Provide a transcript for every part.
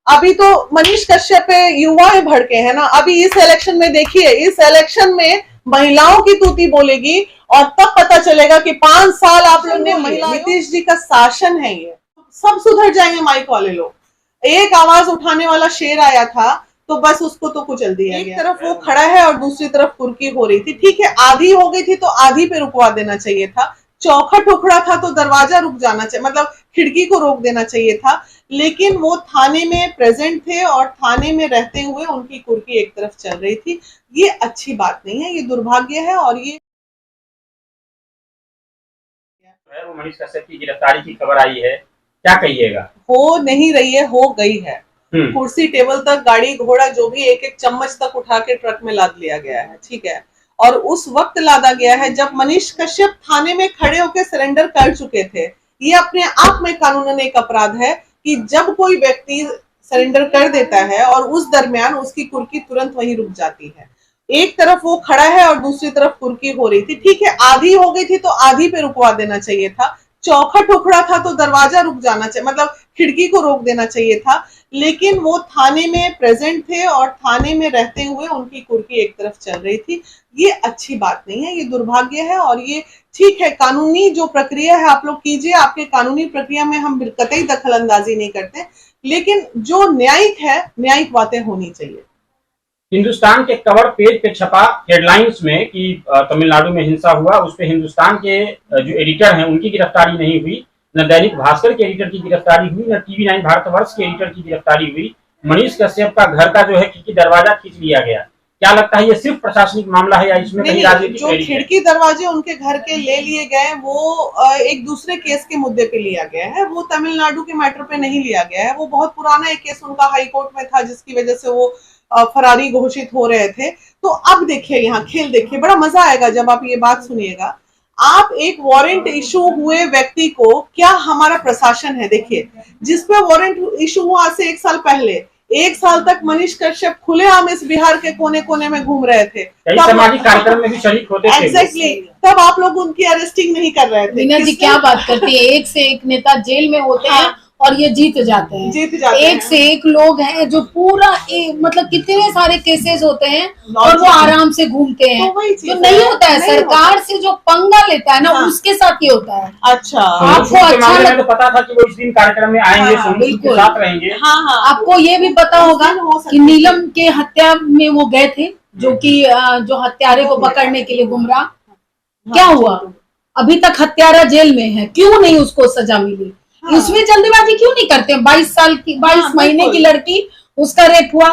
अभी तो मनीष कश्यप पे युवा भड़के हैं ना। अभी इस इलेक्शन में देखिए, इस इलेक्शन में महिलाओं की तूती बोलेगी और तब पता चलेगा कि 5 साल आप लोग ने महिला, नीतीश जी का शासन है, ये सब सुधर जाएंगे माइक वाले लोग। एक आवाज उठाने वाला शेर आया था तो बस उसको तो कुचल दिया गया। एक तरफ वो खड़ा है और दूसरी तरफ कुर्की हो रही थी। ठीक है, आधी हो गई थी तो आधी पे रुकवा देना चाहिए था। चौखा टुकड़ा था तो दरवाजा रुक जाना चाहिए, मतलब खिड़की को रोक देना चाहिए था। लेकिन वो थाने में प्रेजेंट थे और थाने में रहते हुए उनकी कुर्की एक तरफ चल रही थी। ये अच्छी बात नहीं है, ये दुर्भाग्य है। और ये वो मनीष कश्यप की गिरफ्तारी की खबर आई है, क्या कहिएगा? हो नहीं रही है, हो गई है। कुर्सी टेबल तक, गाड़ी घोड़ा जो भी, एक एक चम्मच तक उठा के ट्रक में लाद लिया गया है। ठीक है, और उस वक्त लादा गया है जब मनीष कश्यप थाने में खड़े होकर सरेंडर कर चुके थे। ये अपने आप में कानूनन एक अपराध है कि जब कोई व्यक्ति सरेंडर कर देता है और उस दरमियान उसकी कुर्की तुरंत वहीं रुक जाती है। एक तरफ वो खड़ा है और दूसरी तरफ कुर्की हो रही थी। ठीक है, आधी हो गई थी तो आधी पे रुकवा देना चाहिए था। चौखा टुकड़ा था तो दरवाजा रुक जाना चाहिए, मतलब खिड़की को रोक देना चाहिए था। लेकिन वो थाने में प्रेजेंट थे और थाने में रहते हुए उनकी कुर्की एक तरफ चल रही थी। ये अच्छी बात नहीं है, ये दुर्भाग्य है। और ये ठीक है, कानूनी जो प्रक्रिया है आप लोग कीजिए, आपके कानूनी प्रक्रिया में हम कतई दखल अंदाजी नहीं करते, लेकिन जो न्यायिक है, न्यायिक बातें होनी चाहिए। हिंदुस्तान के कवर पेज पे छपा हेडलाइंस में कि तमिलनाडु में हिंसा हुआ, उस पे हिंदुस्तान के जो एडिटर हैं उनकी गिरफ्तारी नहीं हुई, न दैनिक भास्कर के एडिटर की गिरफ्तारी हुई, न टीवी9 भारतवर्ष के एडिटर की गिरफ्तारी हुई। मनीष कश्यप का घर का जो है खिड़की दरवाजा खींच लिया गया। क्या लगता है ये सिर्फ प्रशासनिक मामला है या इसमें कहीं राजनीतिक? जो खिड़की दरवाजे उनके घर के ले लिए गए वो एक दूसरे केस के मुद्दे पे लिया गया है, वो तमिलनाडु के मैटर पे नहीं लिया गया है। वो बहुत पुराना एक केस उनका हाई कोर्ट में था जिसकी वजह से वो फरारी घोषित हो रहे थे। तो अब देखिए, यहाँ खेल देखिए, बड़ा मजा आएगा जब आप ये बात सुनिएगा। आप एक वारंट इशू हुए व्यक्ति को, क्या हमारा प्रशासन है, देखिए जिसपे वारंट इशू हुआ आज से 1 साल पहले, 1 साल तक मनीष कश्यप खुलेआम इस बिहार के कोने कोने में घूम रहे थे, सामाजिक कार्यक्रम में भी शरीक होते थे। एग्जैक्टली, तब आप लोग उनकी अरेस्टिंग नहीं कर रहे थे। मीना जी क्या बात करती है, एक से एक नेता जेल में होते हैं और ये जीत जाते हैं। एक से एक लोग हैं जो पूरा मतलब कितने सारे केसेस होते हैं और वो आराम से घूमते हैं। तो नहीं होता है, सरकार से जो पंगा लेता है ना, उसके साथ ये होता है। अच्छा, आपको अच्छा तो पता था कि वो इस दिन कार्यक्रम में आएंगे, बिल्कुल साथ रहेंगे। आपको ये भी पता होगा कि नीलम के हत्या में वो गए थे, जो कि जो हत्यारे को पकड़ने के लिए गुमराह। क्या हुआ? अभी तक हत्यारा जेल में है, क्यों नहीं उसको सजा मिली? इसमें जल्दीबाजी क्यों नहीं करते? 22 महीने की लड़की, उसका रेप हुआ।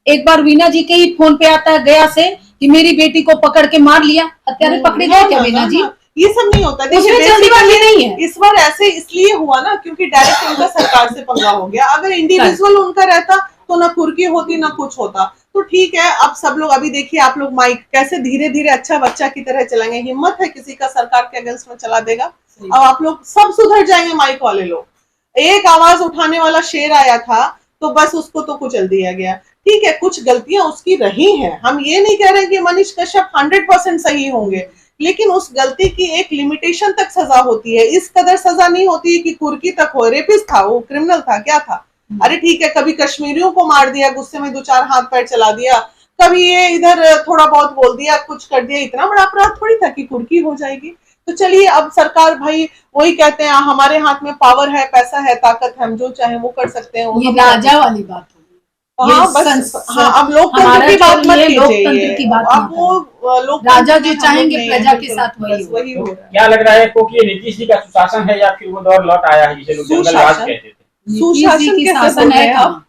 एक बार वीना जी के ही फोन पे आता है गया से कि मेरी बेटी को पकड़ के मार लिया। हत्यारे पकड़े गए क्या वीना जी? ये सब नहीं होता, इसमें जल्दीबाजी नहीं है। इस बार ऐसे इसलिए हुआ ना क्योंकि डायरेक्ट उनका सरकार से पंगा हो गया। अगर इंडिविजुअल उनका रहता तो ना कुर्की होती ना कुछ होता। तो ठीक है, अब सब लोग, अभी देखिए आप लोग माइक कैसे धीरे धीरे अच्छा बच्चा की तरह चलाएंगे। हिम्मत है किसी का सरकार के अगेंस्ट में चला देगा? अब आप लोग सब सुधर जाएंगे माइक वाले लोग। एक आवाज उठाने वाला शेर आया था तो बस उसको तो कुचल दिया गया। ठीक है, कुछ गलतियां उसकी रही हैं, हम ये नहीं कह रहे कि मनीष कश्यप 100% सही होंगे, लेकिन उस गलती की एक लिमिटेशन तक सजा होती है। इस कदर सजा नहीं होती है कि कुर्की तक हो। रेपिस्ट था वो, क्रिमिनल था, क्या था? अरे ठीक है, कभी कश्मीरियों को मार दिया, गुस्से में 2-4 हाथ पैर चला दिया, कभी ये इधर थोड़ा बहुत बोल दिया, कुछ कर दिया, इतना बड़ा अपराध थोड़ी था कि कुर्की हो जाएगी। तो चलिए, अब सरकार भाई वही कहते हैं हमारे हाथ में पावर है, पैसा है, ताकत है, हम जो चाहे वो कर सकते हैं। ये राजा वाली बात होगी। हाँ बस, अब लोकतंत्र की बात मत कीजिए। अब वो राजा जो चाहेंगे प्रजा के साथ वही होगा। क्या लग रहा है आपको कि ये नीतीश जी का सुशासन है या फिर वो दौर लौट आया है जिसे लोग जंगल राज कहते थे? सुशासन के शासन है अब?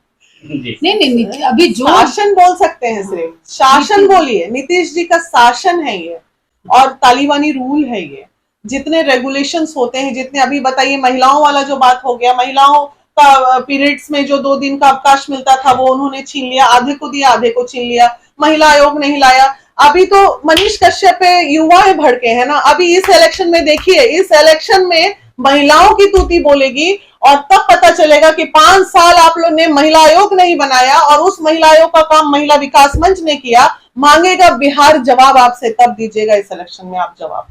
नहीं, अभी जो शासन बोल सकते हैं, सिर्फ शासन बोलिए। नीतीश जी का शासन है ये, और तालिबानी रूल है ये। जितने रेगुलेशंस होते हैं, जितने, अभी बताइए महिलाओं वाला जो बात हो गया, महिलाओं का पीरियड्स में जो 2 दिन का अवकाश मिलता था वो उन्होंने छीन लिया, आधे को दिया आधे को छीन लिया, महिला आयोग नहीं लाया। अभी तो मनीष कश्यप पे युवा भड़के हैं ना। अभी इस इलेक्शन में देखिए, इस इलेक्शन में महिलाओं की तूती बोलेगी और तब पता चलेगा कि 5 साल आप लोग ने महिला आयोग नहीं बनाया और उस महिला आयोग का काम महिला विकास मंच ने किया। मांगेगा बिहार जवाब आपसे, तब दीजिएगा इस इलेक्शन में आप जवाब।